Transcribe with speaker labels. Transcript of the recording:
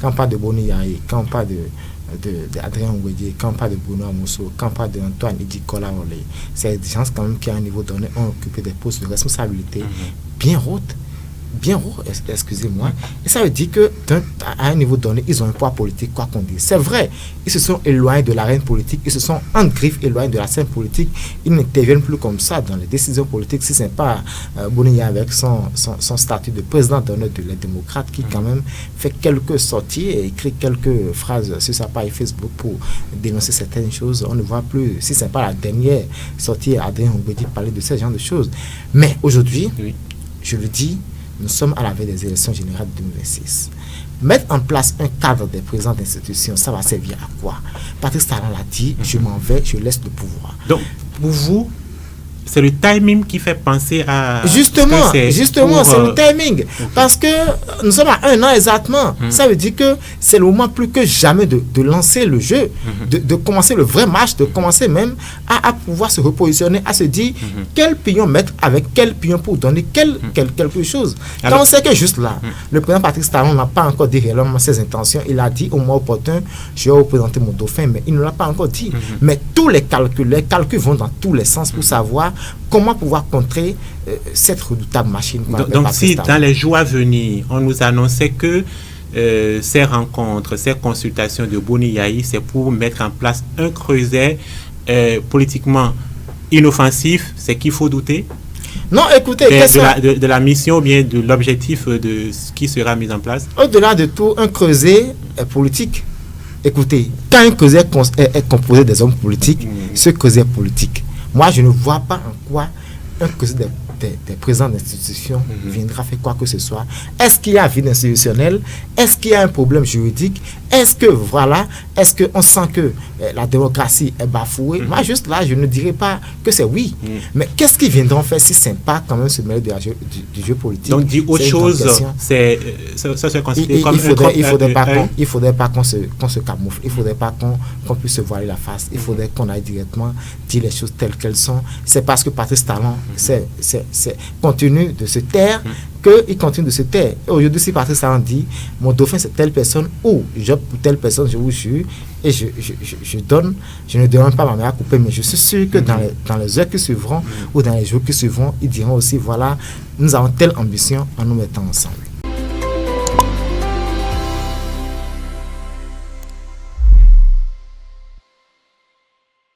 Speaker 1: quand on parle de Boni Yaye, quand on parle d'Adrien Ngwedie, quand on parle de Bruno Amosso, quand on parle d'Antoine Idikola Olé, c'est des gens quand même qui à un niveau donné ont occupé des postes de responsabilité bien hautes, excusez-moi, et ça veut dire que à un niveau donné, ils ont un poids politique, quoi qu'on dise. C'est vrai, ils se sont éloignés de l'arène politique, ils se sont en griffe éloignés de la scène politique, ils n'interviennent plus comme ça dans les décisions politiques. Si ce n'est pas Boni avec son statut de président d'honneur de les démocrates qui quand même fait quelques sorties et écrit quelques phrases sur sa page Facebook pour dénoncer certaines choses. On ne voit plus, si ce n'est pas la dernière sortie, Adrien Ngwedie parler de ce genre de choses. Mais aujourd'hui, je le dis, nous sommes à la veille des élections générales de 2026. Mettre en place un cadre des présidents d'institutions, ça va servir à quoi? Patrice Talon l'a dit, je m'en vais, je laisse le pouvoir.
Speaker 2: Donc, pour vous, c'est le timing qui fait penser à...
Speaker 1: Justement, c'est le timing. Parce que nous sommes à 1 an exactement. Ça veut dire que c'est le moment plus que jamais de lancer le jeu, de commencer le vrai match, de commencer même à pouvoir se repositionner, à se dire quel pion mettre avec quel pion pour donner quelque chose. Quand on sait que juste là, le président Patrice Talon n'a pas encore dit réellement ses intentions, il a dit au moment opportun, je vais représenter mon dauphin, mais il ne l'a pas encore dit. Mais tous les calculs vont dans tous les sens pour savoir comment pouvoir contrer cette redoutable machine.
Speaker 2: Donc si dans les jours à venir, on nous annonçait que ces rencontres, ces consultations de Boni Yaye, c'est pour mettre en place un creuset politiquement inoffensif, c'est qu'il faut douter?
Speaker 1: Non, écoutez,
Speaker 2: de la mission ou bien de l'objectif de ce qui sera mis en place?
Speaker 1: Au-delà de tout, un creuset politique. Écoutez, quand un creuset est composé des hommes politiques, ce creuset est politique. Moi, je ne vois pas en quoi un creuset des présidents d'institutions viendra faire quoi que ce soit. Est-ce qu'il y a un vide institutionnel? Est-ce qu'il y a un problème juridique? Est-ce qu'on sent que la démocratie est bafouée? Moi, juste là, je ne dirais pas que c'est oui. Mais qu'est-ce qu'ils viendront faire si c'est pas quand même se mêler du jeu politique?
Speaker 2: Donc, dit autre chose, ça se considère comme
Speaker 1: il faudrait pas qu'on se camoufle. Il faudrait pas qu'on puisse se voiler la face. Il faudrait qu'on aille directement dire les choses telles qu'elles sont. C'est parce que Patrice Talon continue de se taire qu'il continue de se taire. Et aujourd'hui, si Patrice Talon dit mon dauphin c'est telle personne ou je pour telle personne, je vous jure, et je ne donne pas ma main à couper, mais je suis sûr que dans les heures qui suivront ou dans les jours qui suivront, ils diront aussi voilà, nous avons telle ambition en nous mettant ensemble.